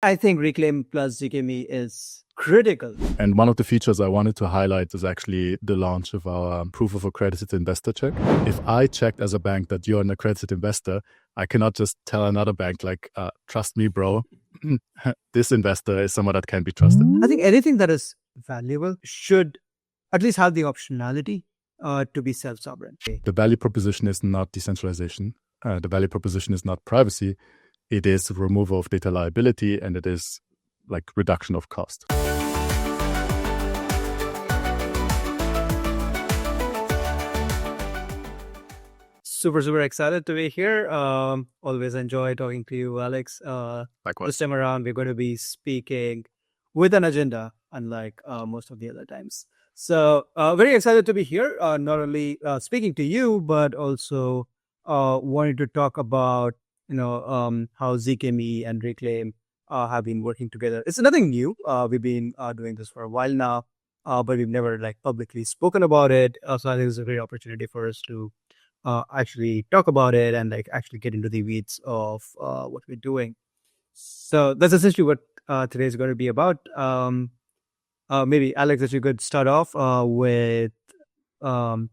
I think Reclaim plus zkMe is critical. And one of the features I wanted to highlight is actually the launch of our proof of accredited investor check. If I checked as a bank that you're an accredited investor, I cannot just tell another bank like, trust me, bro, this investor is someone that can be trusted. I think anything that is valuable should at least have the optionality to be self-sovereign. The value proposition is not decentralization. The value proposition is not privacy. It is removal of data liability, and it is like reduction of cost. Super excited to be here. Always enjoy talking to you, Alex. Likewise. This time around, we're going to be speaking with an agenda, unlike most of the other times. So very excited to be here, not only speaking to you, but also wanting to talk about, how zkMe and Reclaim have been working together. It's nothing new. We've been doing this for a while now, but we've never publicly spoken about it. So I think it's a great opportunity for us to actually talk about it and actually get into the weeds of what we're doing. So that's essentially what today is going to be about. Maybe Alex, if you could start off with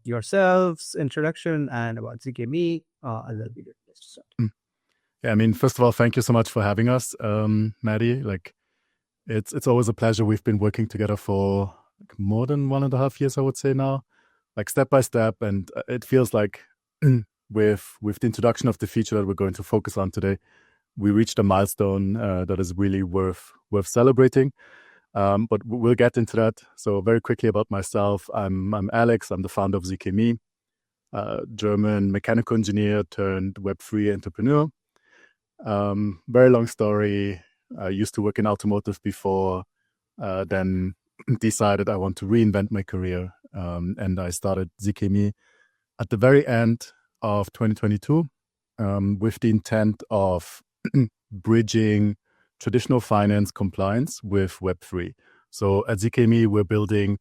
yourselves, introduction, and about zkMe, and that'll be good place to start. Yeah, I mean, first of all, thank you so much for having us, Maddie. It's always a pleasure. We've been working together for more than 1.5 years, I would say now, step by step, and it feels like with the introduction of the feature that we're going to focus on today, we reached a milestone that is really worth celebrating. But we'll get into that. So very quickly about myself, I'm Alex. I'm the founder of zkMe, German mechanical engineer turned Web3 entrepreneur. Very long story. I used to work in automotive before, then decided I want to reinvent my career, and I started zkMe at the very end of 2022 with the intent of bridging traditional finance compliance with Web3. So at zkMe, we're building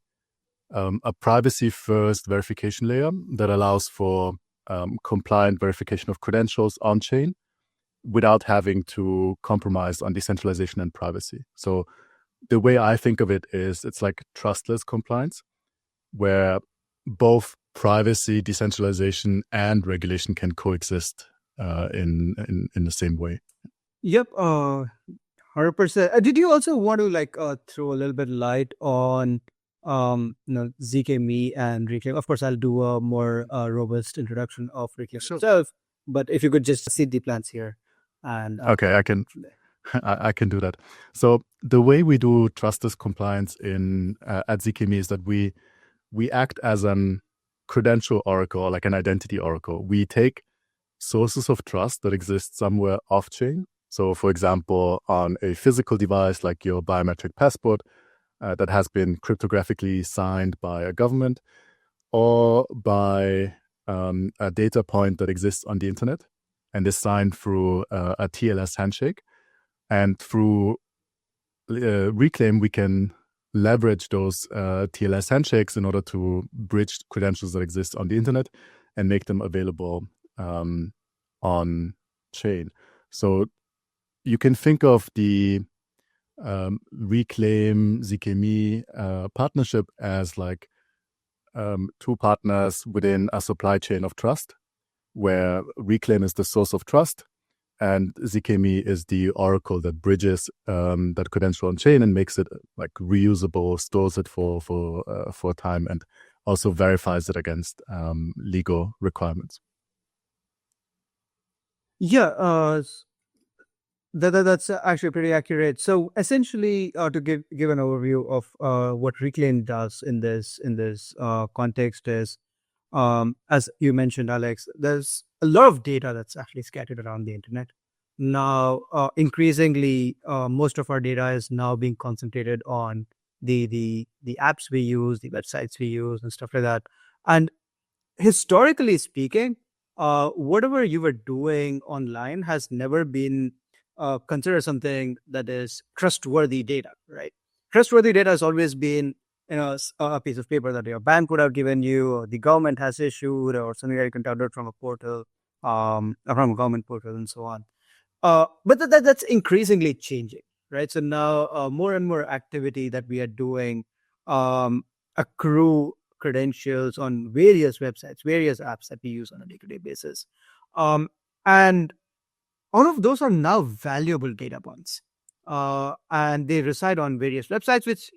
a privacy-first verification layer that allows for compliant verification of credentials on-chain without having to compromise on decentralization and privacy. So the way I think of it is it's like trustless compliance, where both privacy, decentralization, and regulation can coexist in the same way. Yep, 100%. Did you also want to throw a little bit light on zkMe and Reclaim? Of course, I'll do a more robust introduction of Reclaim itself, but if you could just see the plans here. And okay, I can do that. So the way we do trustless compliance at zkMe is that we act as an credential oracle, like an identity oracle. We take sources of trust that exist somewhere off-chain. So, for example, on a physical device like your biometric passport that has been cryptographically signed by a government, or by a data point that exists on the internet and is signed through a TLS handshake. And through Reclaim, we can leverage those TLS handshakes in order to bridge credentials that exist on the internet and make them available on chain. So you can think of the Reclaim zkMe partnership as two partners within a supply chain of trust, where Reclaim is the source of trust and zkMe is the oracle that bridges that credential on chain and makes it reusable, stores it for time, and also verifies it against legal requirements. Yeah, that's actually pretty accurate. So essentially, to give an overview of what Reclaim does in this context is, as you mentioned, Alex, there's a lot of data that's actually scattered around the internet. Now, increasingly, most of our data is now being concentrated on the apps we use, the websites we use, and stuff like that. And historically speaking, whatever you were doing online has never been considered something that is trustworthy data, right? Trustworthy data has always been a piece of paper that your bank would have given you, or the government has issued, or something that you can download from a portal, from a government portal, and so on. But that's increasingly changing. right? So now more and more activity that we are doing um, accrue credentials on various websites, various apps that we use on a day-to-day basis. And all of those are now valuable data points. And they reside on various websites, which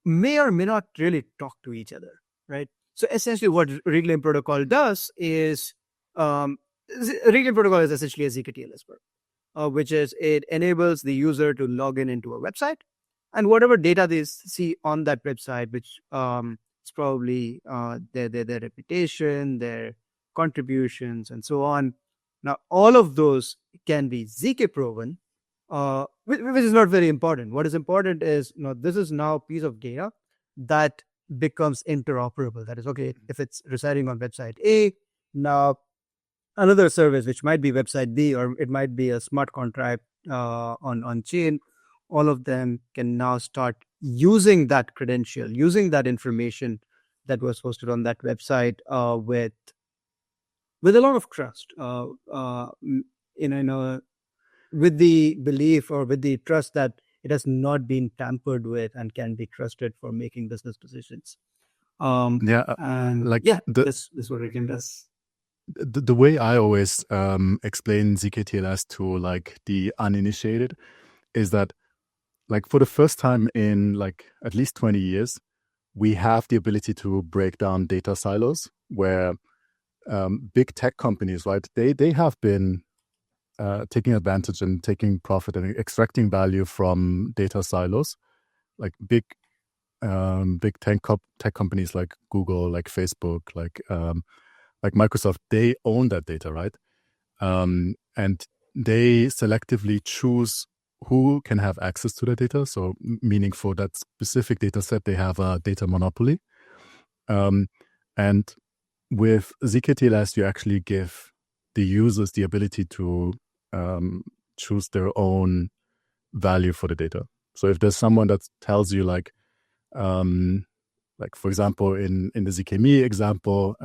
may or may not really talk to each other, right? So essentially, what Reclaim Protocol does is Reclaim Protocol is essentially a zkTLS, which is it enables the user to log in into a website, and whatever data they see on that website, which is probably their reputation, their contributions, and so on. Now, all of those can be zk proven, which is not very important. What is important is, this is now a piece of data that becomes interoperable. That is, okay, if it's residing on website A, now another service, which might be website B, or it might be a smart contract on chain, all of them can now start using that credential, using that information that was posted on that website with a lot of trust, with the belief or with the trust that it has not been tampered with and can be trusted for making business decisions. And like this is what Reclaim does. The way I always explain zkTLS to like the uninitiated is that, like, for the first time in like at least 20 years, we have the ability to break down data silos where big tech companies, right, they have been taking advantage and taking profit and extracting value from data silos, like big tech companies like Google, like Facebook, like Microsoft. They own that data, right? And they selectively choose who can have access to the data. So meaning for that specific data set, they have a data monopoly. And with zkTLS, you actually give the users the ability to choose their own value for the data. So if there's someone that tells you like for example, in the zkMe example,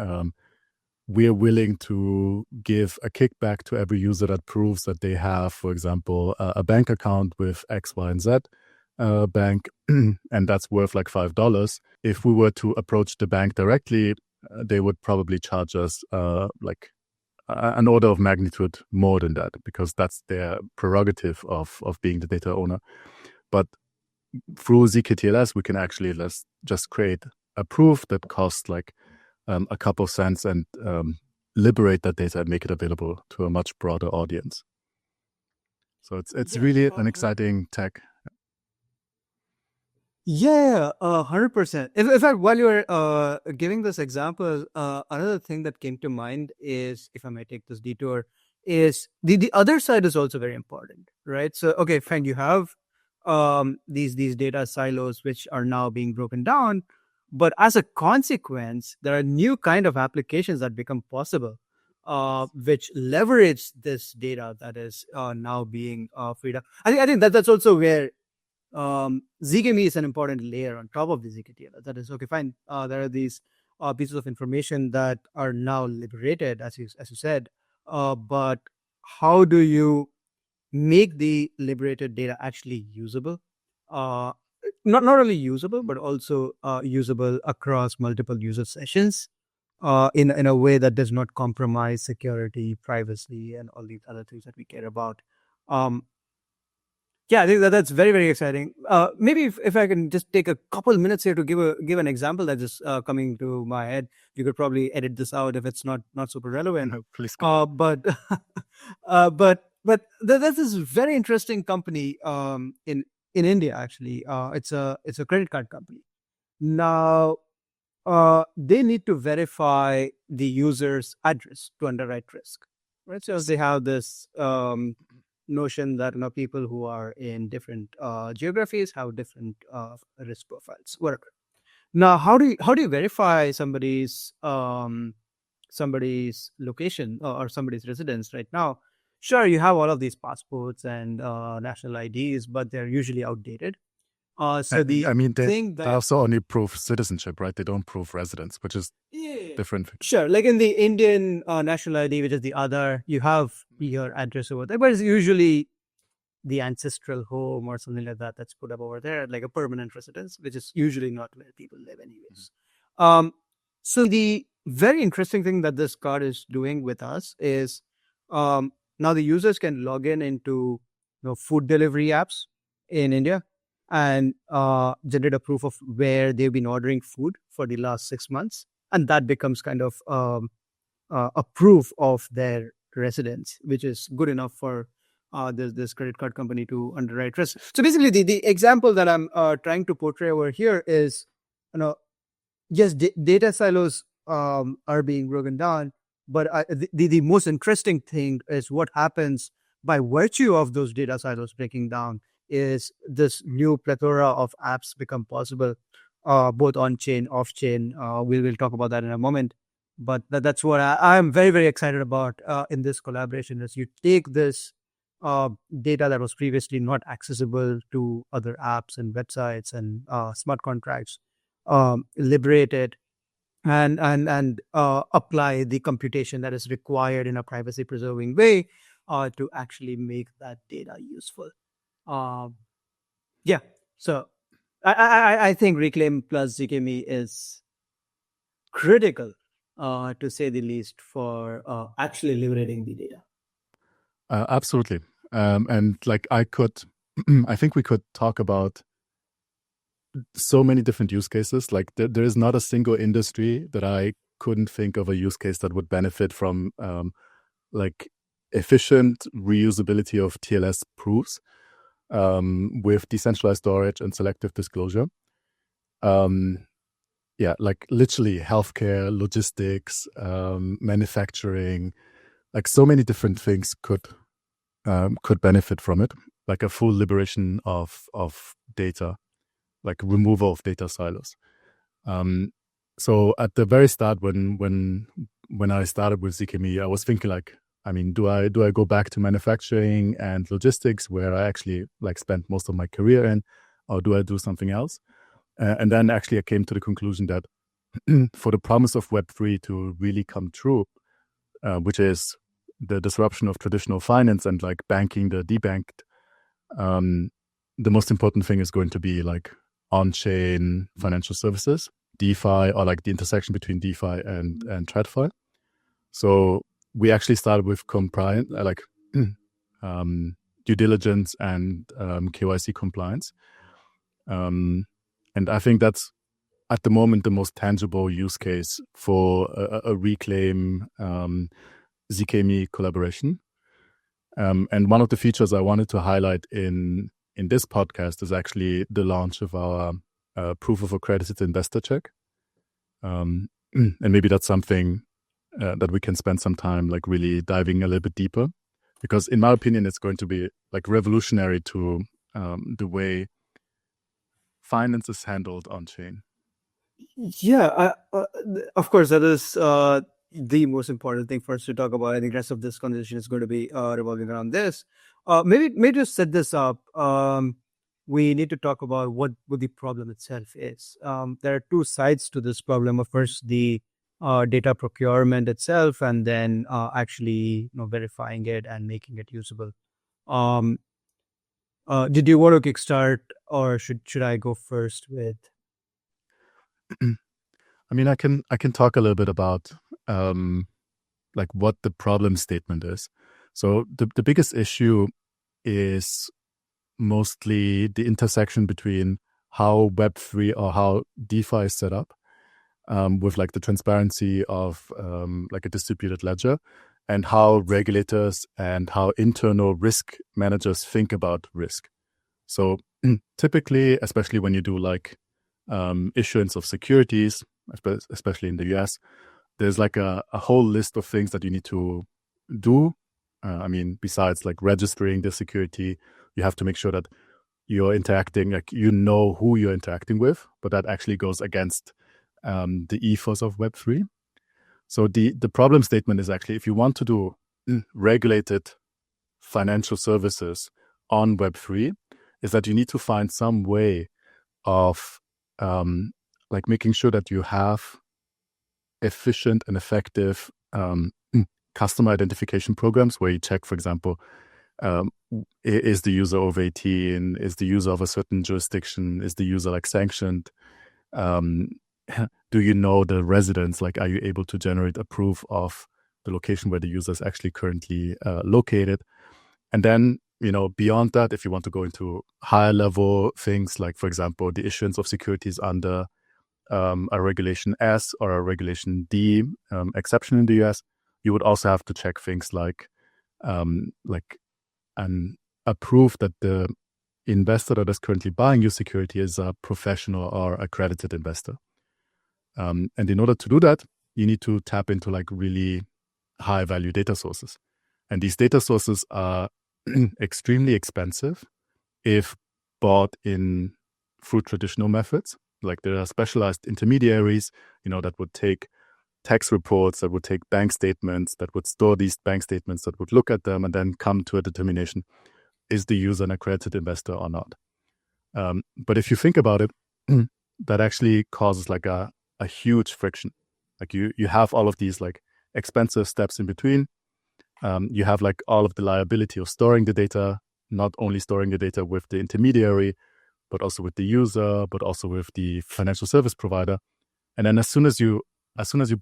we're willing to give a kickback to every user that proves that they have, for example, a bank account with X, Y, and Z bank, and that's worth like $5. If we were to approach the bank directly, they would probably charge us like an order of magnitude more than that, because that's their prerogative of being the data owner. But through zkTLS, we can actually just create a proof that costs like a couple cents and liberate that data and make it available to a much broader audience. So it's really an exciting tech. Yeah, 100%. In fact, while you were giving this example, another thing that came to mind is, if I may take this detour, is the other side is also very important, right? So, okay, fine, you have these data silos which are now being broken down, but as a consequence, there are new kind of applications that become possible, which leverage this data that is now being freed up. I think that's also where zkMe is an important layer on top of the zkTLS. That is, okay, fine. There are these pieces of information that are now liberated, as you said. But how do you make the liberated data actually usable? Not only usable, but also usable across multiple user sessions in a way that does not compromise security, privacy, and all these other things that we care about. Yeah, I think that's very, very exciting. Maybe if I can just take a couple minutes here to give an example that is coming to my head. You could probably edit this out if it's not super relevant. No, please go. But there's this very interesting company in India, actually. It's a credit card company. Now they need to verify the user's address to underwrite risk, right? So they have this notion that people who are in different geographies have different risk profiles, whatever. Now, how do you verify somebody's location or somebody's residence right now? Sure, you have all of these passports and national IDs, but they're usually outdated. So the they also only prove citizenship, right? They don't prove residence, which is different. Sure, like in the Indian national ID, which is the other, you have your address over there, but it's usually the ancestral home or something like that that's put up over there, like a permanent residence, which is usually not where people live anyways. So the very interesting thing that this card is doing with us is now the users can log in into food delivery apps in India and generate a proof of where they've been ordering food for the last 6 months. And that becomes kind of a proof of their residence, which is good enough for this credit card company to underwrite risk. So basically, the example that I'm trying to portray over here is, yes, data silos are being broken down, but the most interesting thing is what happens by virtue of those data silos breaking down is this new plethora of apps become possible, both on chain, off chain. We'll talk about that in a moment. But that's what I'm very, very excited about in this collaboration is you take this data that was previously not accessible to other apps and websites and smart contracts, liberate it, and apply the computation that is required in a privacy preserving way to actually make that data useful. Yeah, so I think Reclaim plus zkMe is critical, to say the least, for actually liberating the data. Absolutely. And like I think we could talk about so many different use cases. Like there is not a single industry that I couldn't think of a use case that would benefit from like efficient reusability of TLS proofs with decentralized storage and selective disclosure. Yeah, like literally healthcare, logistics, manufacturing, like so many different things could benefit from it. Like a full liberation of data, like removal of data silos. So at the very start, when I started with zkMe, I was thinking like, I mean, do I go back to manufacturing and logistics where I actually like spent most of my career in, or do I do something else? And then actually I came to the conclusion that for the promise of Web3 to really come true, which is the disruption of traditional finance and like banking the debanked, the most important thing is going to be like on-chain financial services, DeFi, or like the intersection between DeFi and TradFi. So we actually started with compliance, like due diligence and KYC compliance. And I think that's at the moment the most tangible use case for a Reclaim zkMe collaboration. And one of the features I wanted to highlight in this podcast is actually the launch of our proof of accredited investor check. And maybe that's something that we can spend some time like really diving a little bit deeper, because in my opinion, it's going to be like revolutionary to the way finance is handled on chain. Yeah, of course, that is the most important thing for us to talk about. I think the rest of this conversation is going to be revolving around this. Maybe to set this up, we need to talk about what the problem itself is. There are two sides to this problem. Of course, the data procurement itself, and then actually verifying it and making it usable. Did you want to kickstart, or should I go first with? I mean, I can talk a little bit about like what the problem statement is. So the biggest issue is mostly the intersection between how Web3 or how DeFi is set up, with like the transparency of like a distributed ledger, and how regulators and how internal risk managers think about risk. So typically, especially when you do like issuance of securities, especially in the US, there's like a whole list of things that you need to do. I mean, besides like registering the security, you have to make sure that you're interacting, like you know who you're interacting with, but that actually goes against the ethos of Web3. So the problem statement is actually, if you want to do regulated financial services on Web3, is that you need to find some way of like making sure that you have efficient and effective customer identification programs where you check, for example, Is the user over 18? Is the user of a certain jurisdiction? Is the user like sanctioned? Um, do you know the residence? Like, are you able to generate a proof of the location where the user is actually currently located? And then, beyond that, if you want to go into higher level things, like, for example, the issuance of securities under a regulation S or a regulation D exception in the US, you would also have to check things like a proof that the investor that is currently buying your security is a professional or accredited investor. And in order to do that, you need to tap into like really high value data sources. And these data sources are extremely expensive if bought in through traditional methods. Like, there are specialized intermediaries, that would take tax reports, that would take bank statements, that would store these bank statements, that would look at them and then come to a determination: is the user an accredited investor or not? But if you think about it, that actually causes like a huge friction. Like, you have all of these like expensive steps in between. You have like all of the liability of storing the data, not only storing the data with the intermediary, but also with the user, but also with the financial service provider. And then as soon as you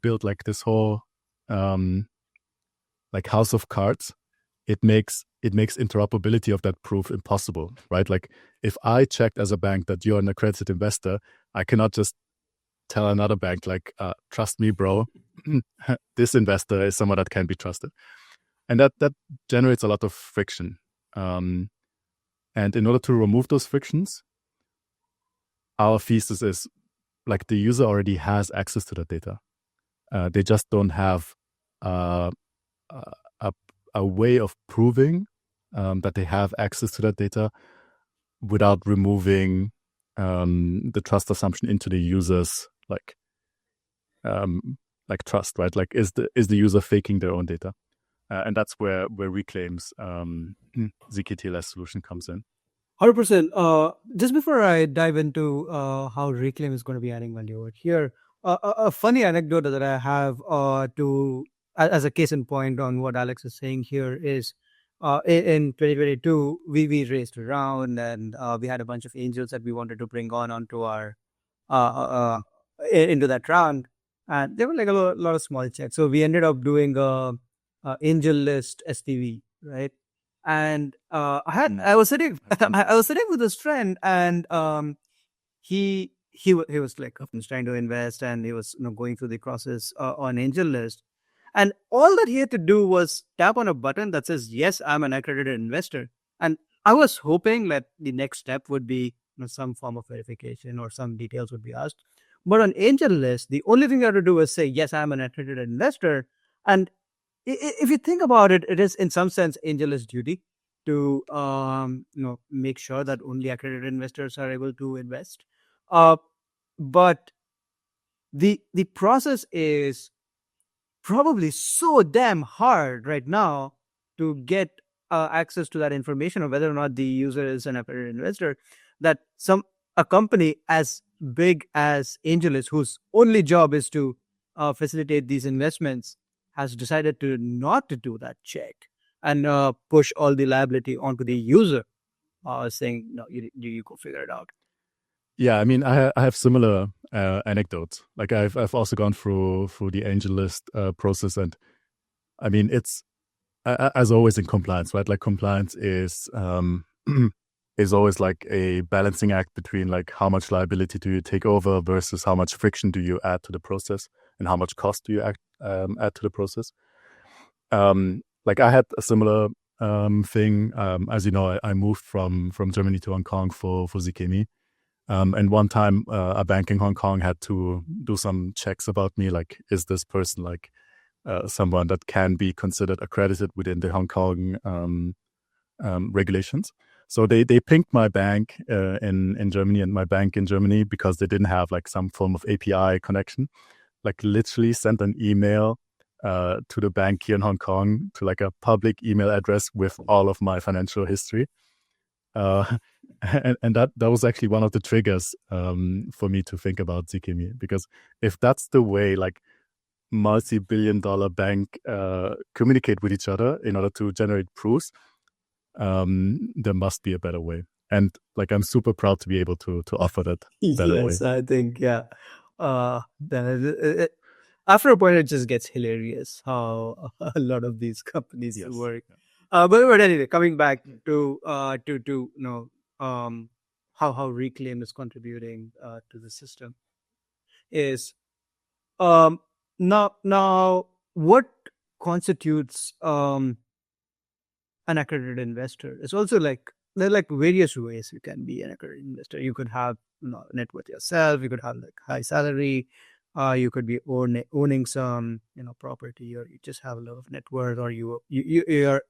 build like this whole like house of cards, it makes interoperability of that proof impossible, right? Like, if I checked as a bank that you're an accredited investor, I cannot just tell another bank like, trust me, bro, this investor is someone that can be trusted. And that generates a lot of friction. And in order to remove those frictions, our thesis is like the user already has access to that data. They just don't have a way of proving that they have access to that data without removing the trust assumption into the user's like trust, right? Like, is the user faking their own data? And that's where Reclaim's zkTls solution comes in. 100%. Just before I dive into how Reclaim is going to be adding value over here, a funny anecdote that I have as a case in point on what Alex is saying here is, in 2022 we raced around, and we had a bunch of angels that we wanted to bring onto our into that round, and there were like a lot of small checks. So we ended up doing a angel list SPV, right? And I was sitting with this friend, and he was like trying to invest, and he was going through the process on angel list, and all that he had to do was tap on a button that says, yes, I'm an accredited investor. And I was hoping that the next step would be some form of verification or some details would be asked. But on angel list, the only thing I had to do was say, yes, I'm an accredited investor. And if you think about it, it is in some sense AngelList duty to make sure that only accredited investors are able to invest. But the process is probably so damn hard right now to get access to that information of whether or not the user is an accredited investor, that a company as big as AngelList, whose only job is to facilitate these investments, has decided to not to do that check and push all the liability onto the user, saying, no, you go figure it out. Yeah, I mean, I have similar anecdotes. Like, I've also gone through the AngelList process, and I mean, it's as always in compliance, right? Like, compliance is is always like a balancing act between like how much liability do you take over versus how much friction do you add to the process, and how much cost do you add to the process. Like, I had a similar thing. As you know, I moved from Germany to Hong Kong for zkMe. And one time, a bank in Hong Kong had to do some checks about me. Like, is this person like someone that can be considered accredited within the Hong Kong regulations? So they pinged my bank in Germany and my bank in Germany, because they didn't have like some form of API connection. Like, literally sent an email to the bank here in Hong Kong, to like a public email address with all of my financial history. And that was actually one of the triggers for me to think about zkMe, because if that's the way like multi-billion-dollar bank communicate with each other in order to generate proofs, there must be a better way. And like, I'm super proud to be able to offer that better way. Yes, I think, yeah. Then after a point, it just gets hilarious how a lot of these companies Yes. work. But anyway, coming back to how Reclaim is contributing to the system is now what constitutes an accredited investor. It's also like there are like various ways you can be an accredited investor. You could have net worth yourself. You could have like high salary. You could be owning some property, or you just have a lot of net worth, or you're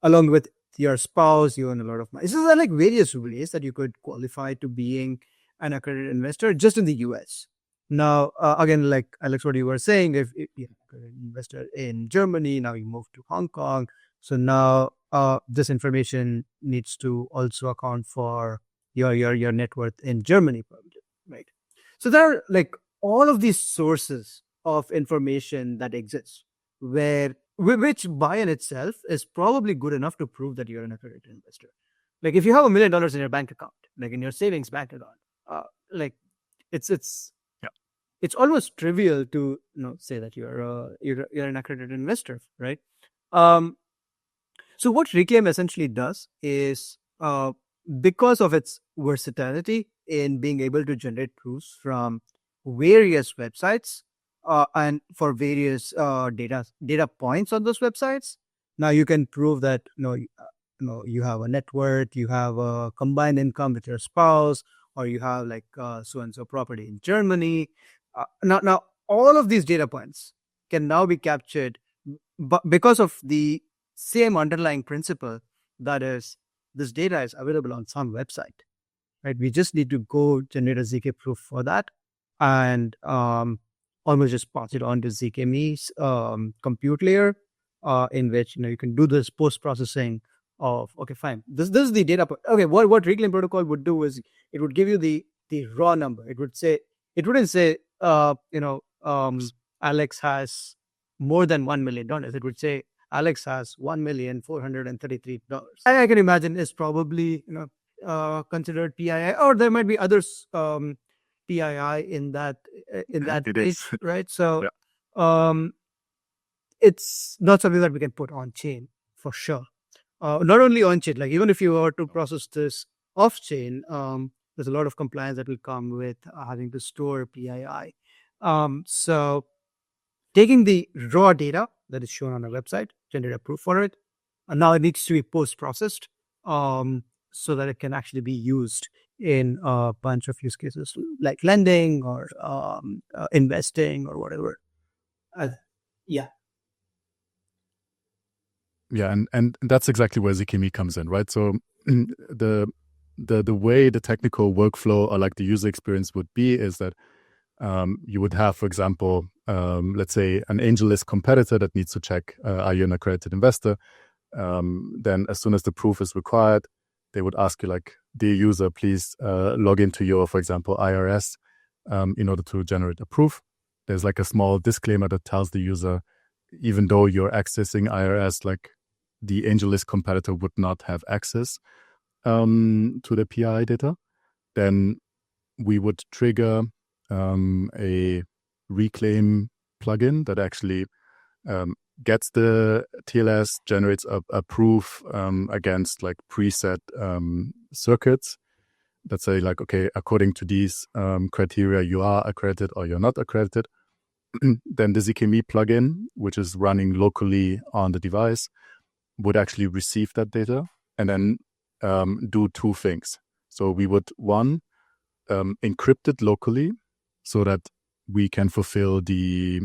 along with your spouse, you earn a lot of money. So there are like various ways that you could qualify to being an accredited investor just in the US. Now, again, like Alex, what you were saying, if you're an accredited investor in Germany, now you move to Hong Kong. So now this information needs to also account for your net worth in Germany, probably, right? So there are like all of these sources of information that exist, which by in itself is probably good enough to prove that you're an accredited investor. Like if you have $1 million in your bank account, like in your savings bank account, like it's almost trivial to say that you're an accredited investor, right? So what Reclaim essentially does is, because of its versatility in being able to generate proofs from various websites and for various data points on those websites, now you can prove that you have a net worth, you have a combined income with your spouse, or you have like so and so property in Germany. Now all of these data points can now be captured, but because of the same underlying principle, that is, this data is available on some website, right? We just need to go generate a zk proof for that, and almost just pass it on to zkMe's compute layer, in which you can do this post processing of, okay, fine, this is the data point. Okay, what Reclaim protocol would do is it would give you the raw number. It wouldn't say Alex has more than $1 million. It would say Alex has $1,433,000. I can imagine is probably considered PII, or there might be others PII in that case, right? So it's not something that we can put on chain for sure. Not only on chain, like even if you were to process this off chain, there's a lot of compliance that will come with having to store PII. So taking the raw data that is shown on a website, generate a proof for it, and now it needs to be post-processed so that it can actually be used in a bunch of use cases like lending or investing or whatever. Yeah, and that's exactly where zkMe comes in, right? So the way the technical workflow or like the user experience would be is that you would have, for example, let's say an AngelList competitor that needs to check, are you an accredited investor? Then as soon as the proof is required, they would ask you like, dear user, please log into your, for example, IRS in order to generate a proof. There's like a small disclaimer that tells the user, even though you're accessing IRS, like the AngelList competitor would not have access to the PII data. Then we would trigger a Reclaim plugin that actually gets the TLS, generates a proof against like preset circuits that say like, okay, according to these criteria, you are accredited or you're not accredited. Then the zkMe plugin, which is running locally on the device, would actually receive that data and then do two things. So we would, one, encrypt it locally so that we can fulfill the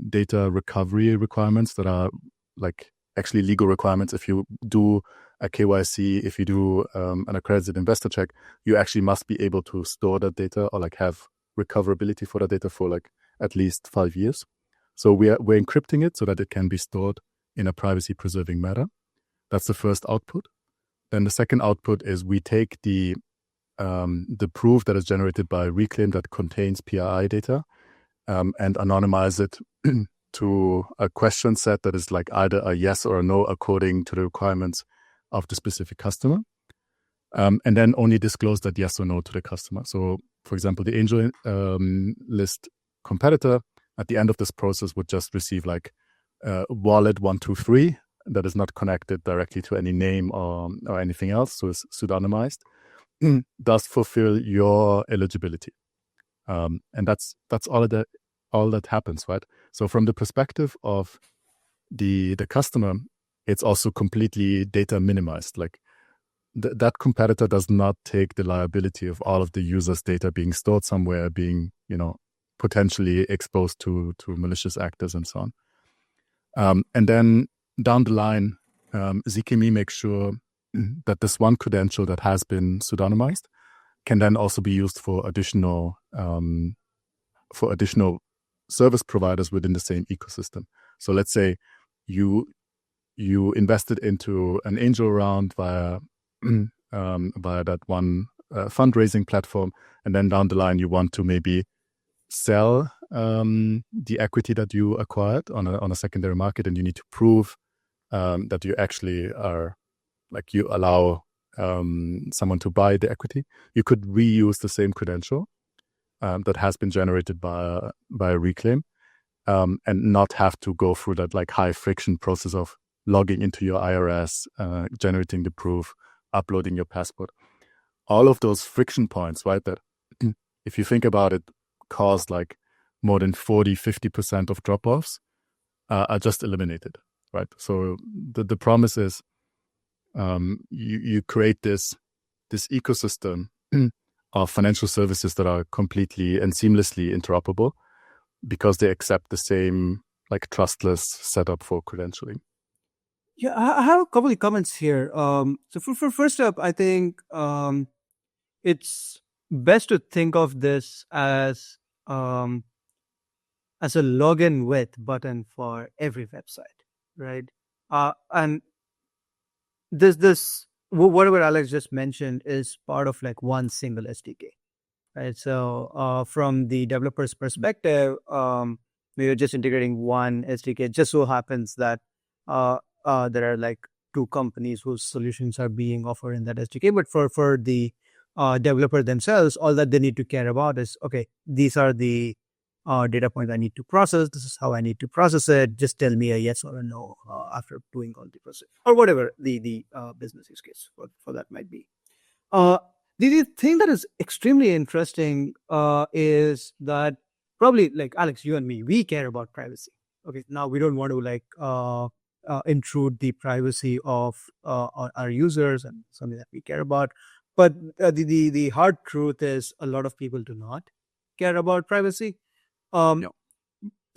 data recovery requirements that are like actually legal requirements. If you do a KYC, if you do an accredited investor check, you actually must be able to store that data or like have recoverability for that data for like at least 5 years. So we're encrypting it so that it can be stored in a privacy preserving manner. That's the first output. Then the second output is we take the proof that is generated by Reclaim that contains PII data and anonymize it to a question set that is like either a yes or a no according to the requirements of the specific customer, and then only disclose that yes or no to the customer. So, for example, the angel list competitor at the end of this process would just receive like wallet 123 that is not connected directly to any name or anything else, so it's pseudonymized, does fulfill your eligibility. And that's all that happens, right? So from the perspective of the customer, it's also completely data minimized. Like that competitor does not take the liability of all of the users' data being stored somewhere, being potentially exposed to malicious actors and so on. And then down the line, zkMe makes sure that this one credential that has been pseudonymized can then also be used for additional service providers within the same ecosystem. So let's say you invested into an angel round via that one fundraising platform, and then down the line you want to maybe sell the equity that you acquired on a secondary market, and you need to prove that you actually are, like, you allow someone to buy the equity. You could reuse the same credential that has been generated by a reclaim, and not have to go through that like high friction process of logging into your IRS, generating the proof, uploading your passport. All of those friction points, right, that if you think about it, caused like more than 40-50% of drop-offs are just eliminated, right? So the promise is you create this ecosystem of financial services that are completely and seamlessly interoperable because they accept the same like trustless setup for credentialing. Yeah, I have a couple of comments here. So for first up, I think it's best to think of this as a login with button for every website, right? And this whatever Alex just mentioned is part of like one single SDK, right? So from the developer's perspective, we are just integrating one SDK. It just so happens that there are like two companies whose solutions are being offered in that SDK. But for the developer themselves, all that they need to care about is, okay, these are the data points I need to process. This is how I need to process it. Just tell me a yes or a no after doing all the process, or whatever the business use case for that might be. The thing that is extremely interesting is that probably like Alex, you and me, we care about privacy. Okay, now we don't want to like intrude the privacy of our users and something that we care about. But the hard truth is a lot of people do not care about privacy. No.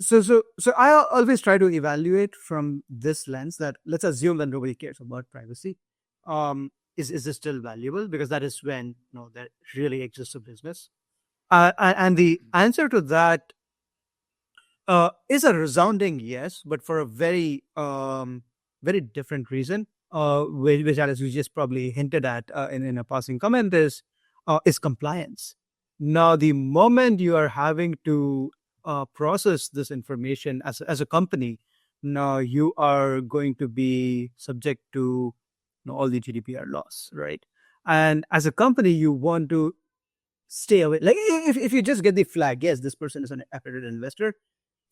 So I always try to evaluate from this lens that let's assume that nobody cares about privacy. Is this still valuable? Because that is when there really exists a business. And the answer to that is a resounding yes, but for a very very different reason, which Alice you just probably hinted at in a passing comment is compliance. Now, the moment you are having to process this information as a company, now you are going to be subject to all the GDPR laws, right? And as a company, you want to stay away. Like if you just get the flag, yes, this person is an accredited investor.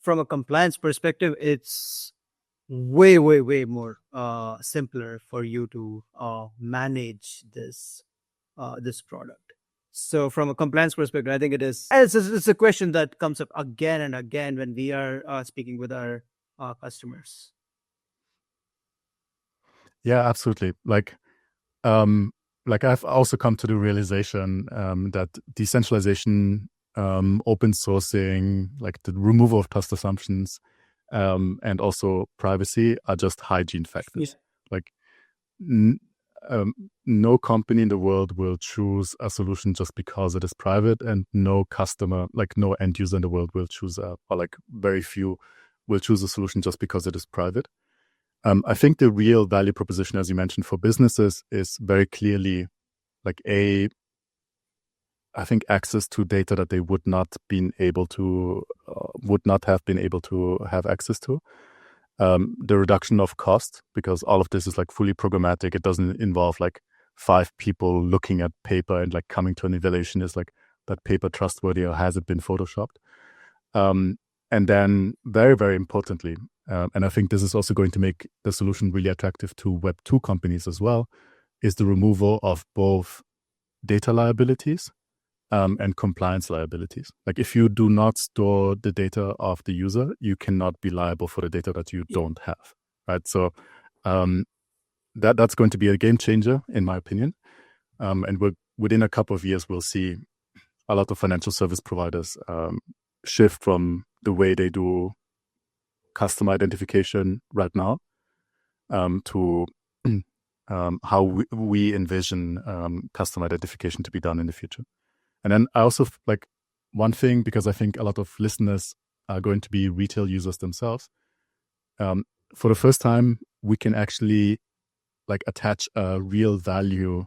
From a compliance perspective, it's way more simpler for you to manage this product. So from a compliance perspective, I think it's a question that comes up again and again when we are speaking with our customers. Yeah, absolutely. Like I've also come to the realization that decentralization, open sourcing, like the removal of trust assumptions, and also privacy are just hygiene factors. Yeah. Like no company in the world will choose a solution just because it is private, and no customer, like no end user in the world will choose or like very few will choose a solution just because it is private. I think the real value proposition, as you mentioned, for businesses is very clearly like I think access to data that they would not have been able to have access to. the reduction of cost, because all of this is like fully programmatic. It doesn't involve like 5 people looking at paper and like coming to an evaluation. Is like that paper trustworthy or has it been photoshopped? And then very, very importantly, and I think this is also going to make the solution really attractive to Web2 companies as well, is the removal of both data liabilities and compliance liabilities. Like if you do not store the data of the user, you cannot be liable for the data that you don't have, right? So that's going to be a game changer, in my opinion. And within a couple of years, we'll see a lot of financial service providers shift from the way they do customer identification right now to how we envision customer identification to be done in the future. And then I also like one thing, because I think a lot of listeners are going to be retail users themselves. For the first time, we can actually like attach a real value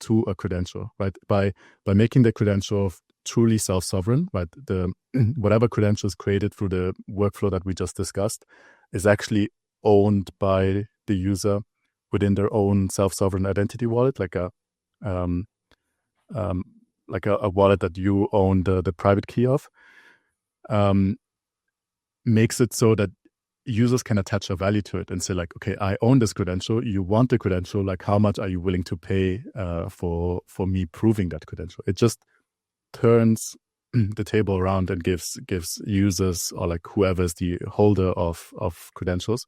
to a credential, right? By making the credential truly self-sovereign, right? The whatever credential is created through the workflow that we just discussed is actually owned by the user within their own self-sovereign identity wallet, like a wallet that you own the private key of. Makes it so that users can attach a value to it and say like, okay, I own this credential. You want the credential. Like, how much are you willing to pay for me proving that credential? It just turns the table around and gives users, or like whoever is the holder of credentials,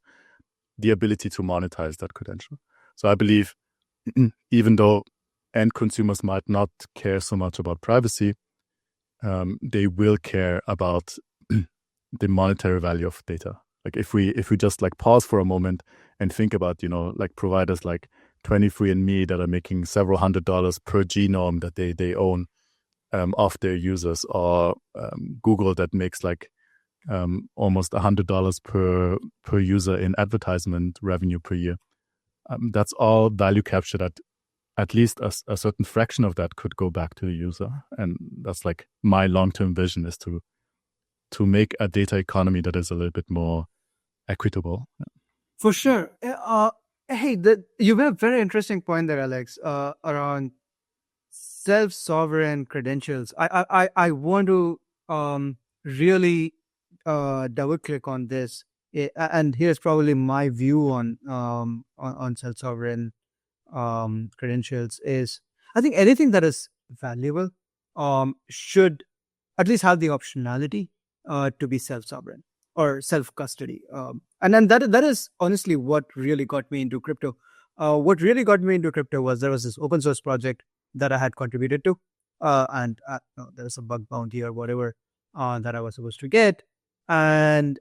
the ability to monetize that credential. So I believe even though end consumers might not care so much about privacy, they will care about the monetary value of data. Like if we just like pause for a moment and think about, like providers like 23andMe that are making several $100s per genome that they own of their users, or Google that makes like almost $100 per user in advertisement revenue per year. That's all value capture that at least a certain fraction of that could go back to the user. And that's like my long-term vision, is to make a data economy that is a little bit more equitable. For sure. Hey, you have a very interesting point there, Alex, around self-sovereign credentials. I want to really double click on this, and here's probably my view on self-sovereign credentials. Is I think anything that is valuable should at least have the optionality to be self-sovereign or self-custody. And then that is honestly what really got me into crypto. What really got me into crypto was there was this open source project that I had contributed to, and there's a bug bounty or whatever that I was supposed to get. And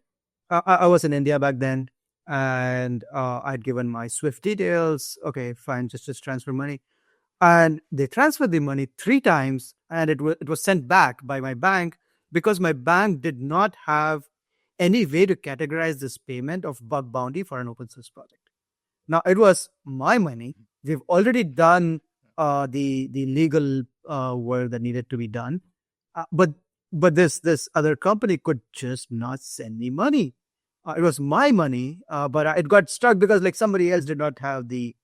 I was in India back then, and I'd given my Swift details. Okay, fine, just transfer money. And they transferred the money 3 times, and it was sent back by my bank, because my bank did not have any way to categorize this payment of bug bounty for an open source project. Now, it was my money. We've already done the legal work that needed to be done. But this other company could just not send me money. It was my money, but it got stuck because like somebody else did not have the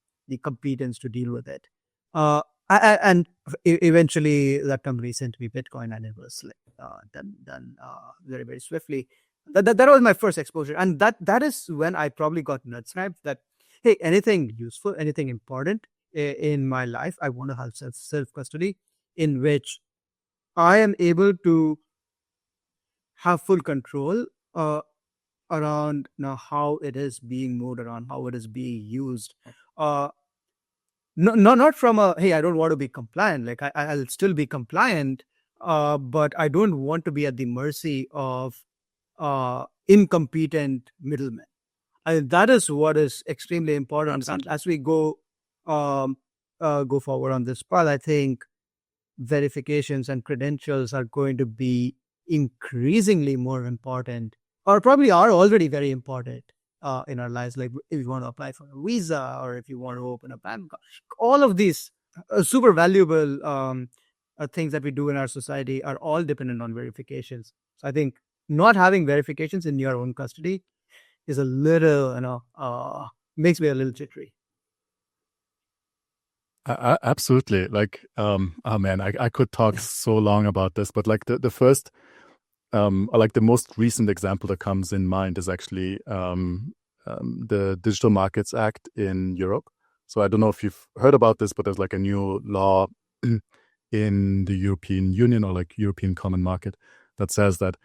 competence to deal with it. And eventually that company sent me Bitcoin, and it was like done very, very swiftly. That was my first exposure. And that is when I probably got nut-snapped that, hey, anything useful, anything important in my life, I want to have self-custody in which I am able to have full control around how it is being moved around, how it is being used. Not from a, hey, I don't want to be compliant. Like I'll still be compliant, but I don't want to be at the mercy of incompetent middlemen. That is what is extremely important. Absolutely. As we go forward on this path, I think verifications and credentials are going to be increasingly more important, or probably are already very important in our lives. Like if you want to apply for a visa, or if you want to open a bank account, all of these super valuable things that we do in our society are all dependent on verifications. So I think not having verifications in your own custody is a little, makes me a little jittery. Absolutely. Like, oh man, I could talk so long about this, but like the first, or like the most recent example that comes in mind is actually the Digital Markets Act in Europe. So I don't know if you've heard about this, but there's like a new law in the European Union or like European Common Market that says that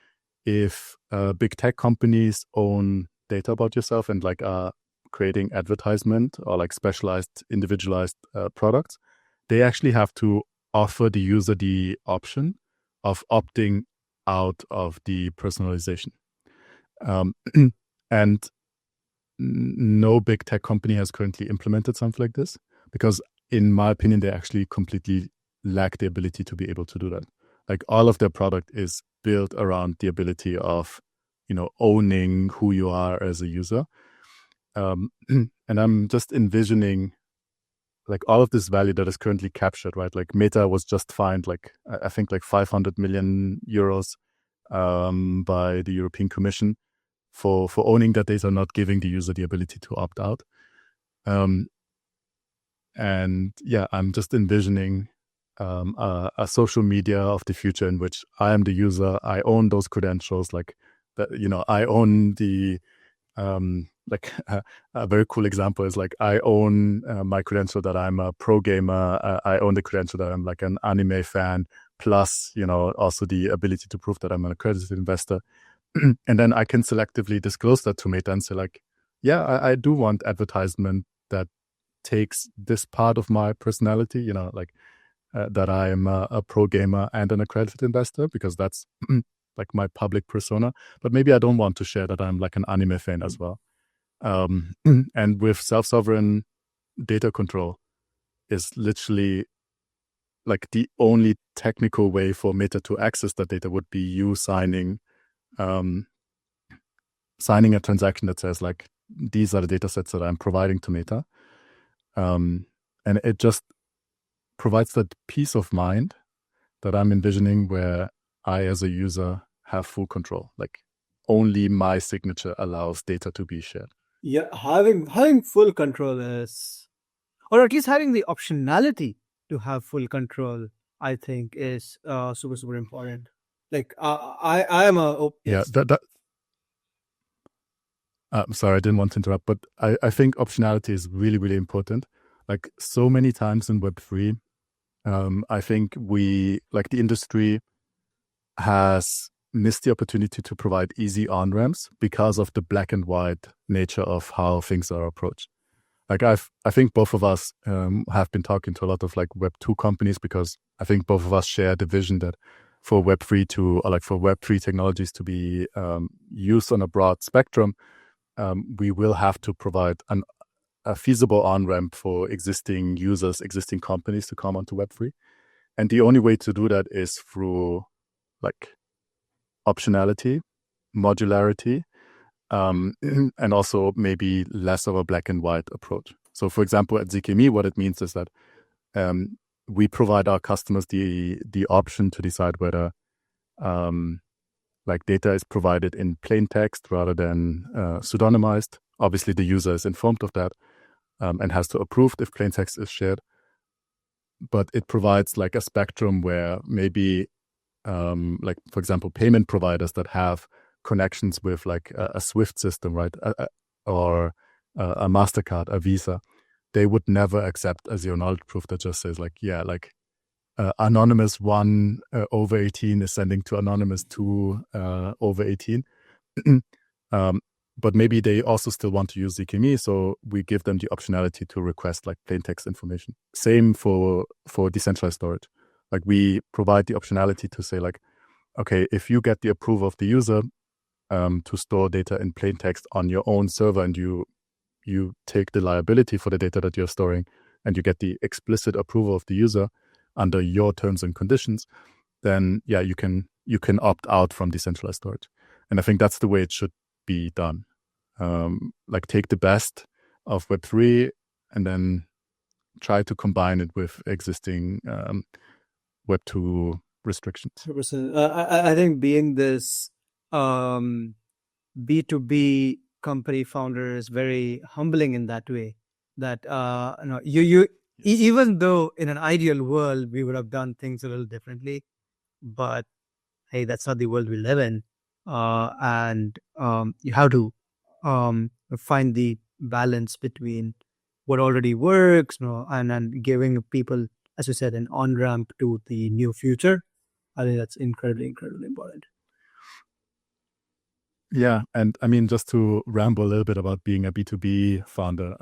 if big tech companies own data about yourself and like are creating advertisement or like specialized, individualized products, they actually have to offer the user the option of opting out of the personalization. Um, and no big tech company has currently implemented something like this because, in my opinion, they actually completely lack the ability to be able to do that. Like all of their product is built around the ability of, owning who you are as a user. And I'm just envisioning like all of this value that is currently captured, right? Like Meta was just fined like I think like 500 million euros by the European Commission for owning that data, not giving the user the ability to opt out. And yeah, I'm just envisioning a social media of the future in which I am the user. I own those credentials, like that. I own the like a very cool example is like I own my credential that I'm a pro gamer. I own the credential that I'm like an anime fan. Plus, also the ability to prove that I'm an accredited investor. And then I can selectively disclose that to Meta and say like, yeah, I do want advertisement that takes this part of my personality, like that I am a pro gamer and an accredited investor because that's like my public persona. But maybe I don't want to share that I'm like an anime fan as well. And with self-sovereign data control is literally like the only technical way for Meta to access that data would be you signing a transaction that says like, these are the data sets that I'm providing to Meta. And it just provides that peace of mind that I'm envisioning where I, as a user, have full control. Like only my signature allows data to be shared. Yeah, having full control is, or at least having the optionality to have full control, I think is super super important. Like I am Yeah, yes. sorry, I didn't want to interrupt, but I think optionality is really, really important. Like so many times in Web3, I think the industry has missed the opportunity to provide easy on-ramps because of the black and white nature of how things are approached. Like I think both of us have been talking to a lot of like Web2 companies because I think both of us share the vision that for Web3 technologies to be used on a broad spectrum, we will have to provide a feasible on-ramp for existing users, existing companies to come onto Web3. And the only way to do that is through like optionality, modularity, and also maybe less of a black and white approach. So for example, at zkMe, what it means is that we provide our customers the option to decide whether like data is provided in plain text rather than pseudonymized. Obviously, the user is informed of that and has to approve if plain text is shared. But it provides like a spectrum where maybe like, for example, payment providers that have connections with like a Swift system, right? Or a MasterCard, a Visa, they would never accept a zero knowledge proof that just says like, yeah, like anonymous 1 over 18 is sending to anonymous 2 over 18. But maybe they also still want to use zkMe, so we give them the optionality to request like plain text information. Same for decentralized storage. Like we provide the optionality to say like, okay, if you get the approval of the user to store data in plain text on your own server and you take the liability for the data that you're storing and you get the explicit approval of the user under your terms and conditions, then yeah, you can opt out from decentralized storage. And I think that's the way it should be done. Like take the best of Web3 and then try to combine it with existing Web2 restrictions. 100%. I think being this B2B company founder is very humbling in that way. That you even though in an ideal world we would have done things a little differently, but hey, that's not the world we live in, and you have to find the balance between what already works, and giving people, as you said, an on ramp to the new future. I think that's incredibly important. Yeah, and I mean, just to ramble a little bit about being a B2B founder,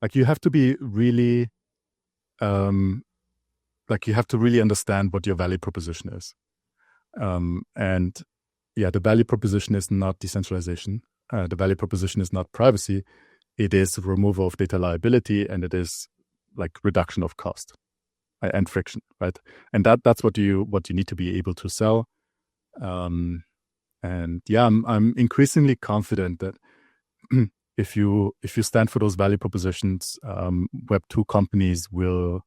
like you have to be really, like you have to really understand what your value proposition is. And yeah, the value proposition is not decentralization. The value proposition is not privacy. It is removal of data liability, and it is like reduction of cost and friction, right? And that's what you need to be able to sell. And yeah, I'm increasingly confident that if you stand for those value propositions, Web2 companies will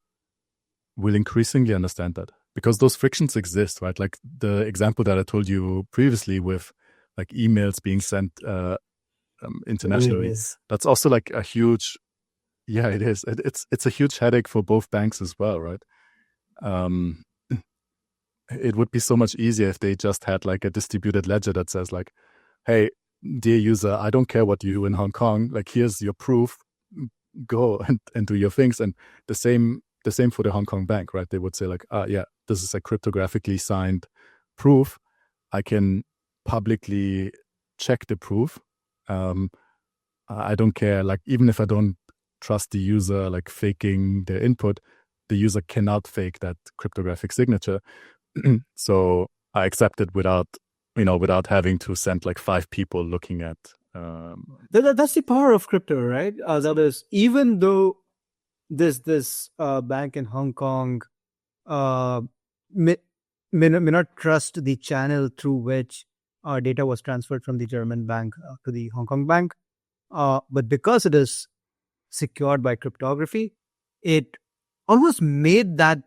increasingly understand that, because those frictions exist, right? Like the example that I told you previously with like emails being sent internationally. That's also like a huge, yeah, it is. It's a huge headache for both banks as well, right? It would be so much easier if they just had like a distributed ledger that says like, hey, dear user, I don't care what you do in Hong Kong. Like, here's your proof. Go and do your things. And the same for the Hong Kong bank, right? They would say like, yeah, this is a cryptographically signed proof. I can publicly check the proof. I don't care. Like, even if I don't trust the user, like faking their input, the user cannot fake that cryptographic signature. So I accept it without having to send like 5 people looking at. That's the power of crypto, right? That is, even though this bank in Hong Kong may not trust the channel through which data was transferred from the German bank to the Hong Kong bank, but because it is secured by cryptography, it almost made that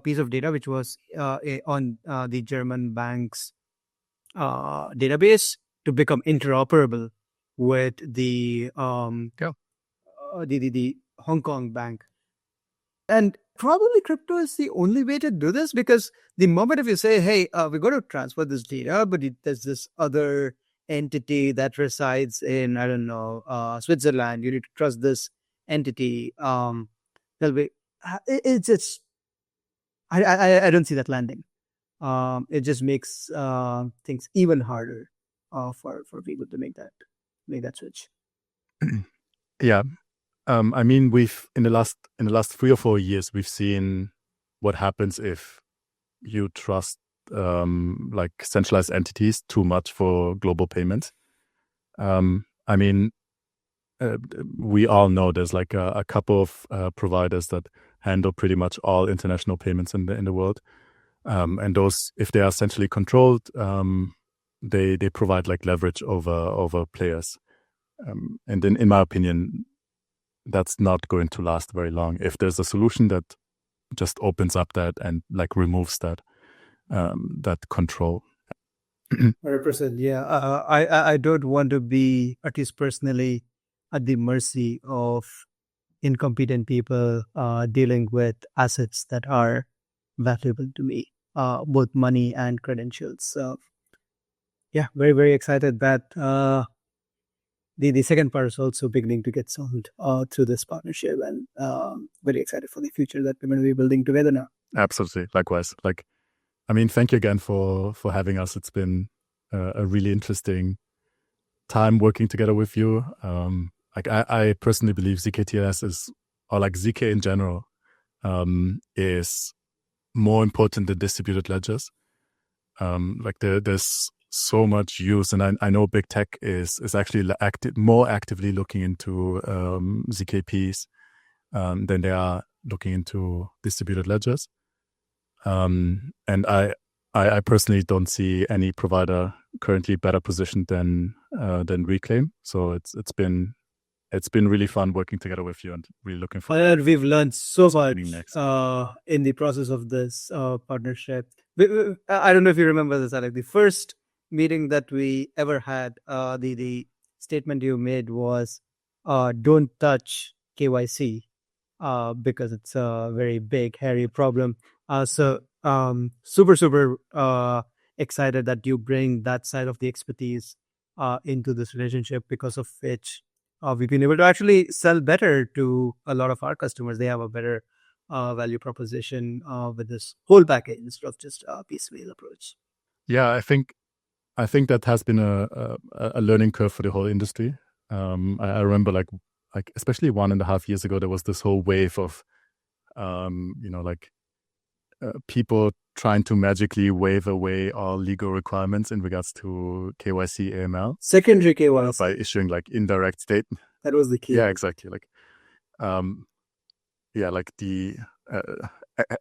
piece of data, which was on the German bank's database, to become interoperable with the the Hong Kong bank. And probably crypto is the only way to do this, because the moment if you say, hey, we're going to transfer this data, but there's this other entity that resides in, I don't know, Switzerland, you need to trust this entity. It's I don't see that landing. It just makes things even harder for people to make that switch. Yeah, I mean, we've in the last 3 or 4 years, we've seen what happens if you trust like centralized entities too much for global payments. I mean, we all know there's like a couple of providers that handle pretty much all international payments in the world, and those, if they are centrally controlled, they provide like leverage over players, and in my opinion, that's not going to last very long. If there's a solution that just opens up that and like removes that control. 100%. Yeah, I don't want to be, at least personally, at the mercy of incompetent people dealing with assets that are valuable to me, both money and credentials. So, yeah, very, very excited that the second part is also beginning to get solved through this partnership, and very excited for the future that we're going to be building together now. Absolutely. Likewise. Like, I mean, thank you again for having us. It's been a really interesting time working together with you. Like I personally believe zkTLS is, or like zk in general, is more important than distributed ledgers. Like there's so much use, and I know big tech is actually more actively looking into zkPs than they are looking into distributed ledgers. And I personally don't see any provider currently better positioned than Reclaim. So it's been really fun working together with you, and really looking forward. We've learned so much in the process of this partnership. I don't know if you remember this, Alex. The first meeting that we ever had, the statement you made was, don't touch KYC, because it's a very big, hairy problem. Super excited that you bring that side of the expertise into this relationship, because of which we've been able to actually sell better to a lot of our customers. They have a better value proposition with this whole package instead of just a piecemeal approach. Yeah, I think that has been a learning curve for the whole industry. I remember like especially 1.5 years ago, there was this whole wave of people trying to magically wave away all legal requirements in regards to KYC AML Secondary KYC by issuing like indirect statement. That was the key. Yeah, exactly. Like, like the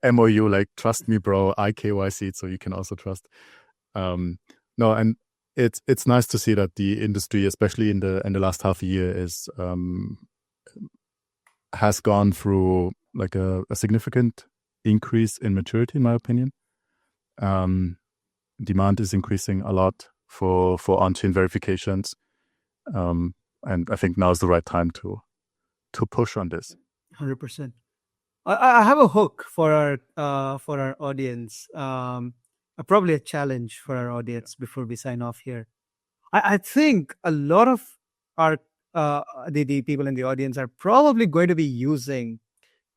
MOU, like trust me, bro. I KYC it, so you can also trust. No, and it's nice to see that the industry, especially in the last half a year, has gone through like a significant increase in maturity, in my opinion. Demand is increasing a lot for on-chain verifications, and I think now is the right time to push on this. 100%. I have a hook for our audience. Probably a challenge for our audience before we sign off here. I think a lot of our the people in the audience are probably going to be using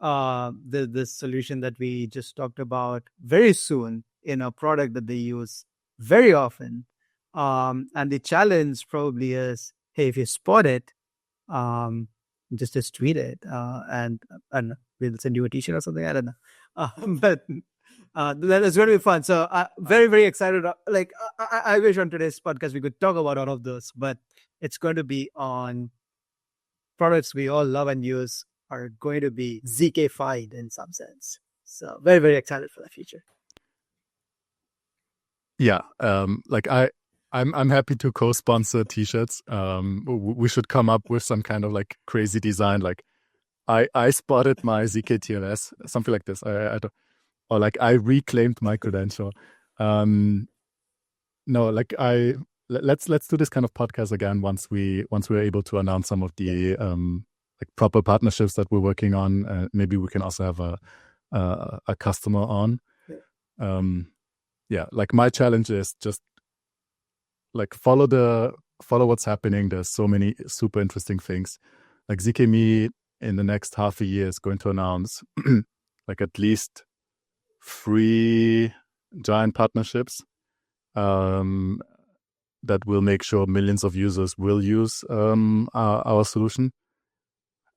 this solution that we just talked about very soon in a product that they use very often. And the challenge probably is, hey, if you spot it, just tweet it, and we'll send you a t-shirt or something. I don't know. But that is going to be fun. So very excited. I wish on today's podcast we could talk about all of those, but it's going to be on products we all love and use, are going to be ZK-fied in some sense. So very excited for the future. Yeah, I'm happy to co-sponsor t-shirts. We should come up with some kind of like crazy design, like I spotted my zkTLS, something like this. I don't, or like I reclaimed my credential. No, like let's do this kind of podcast again once we're able to announce some of the like proper partnerships that we're working on. Maybe we can also have a customer on. Yeah, like my challenge is just like follow what's happening. There's so many super interesting things. Like zkMe in the next half a year is going to announce like at least 3 giant partnerships that will make sure millions of users will use our solution,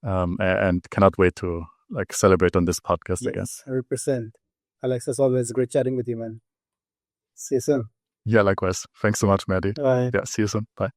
and cannot wait to like celebrate on this podcast again. 100%. Alex, as always, great chatting with you, man. See you soon. Yeah, likewise. Thanks so much, Maddie. Bye. Yeah, see you soon. Bye.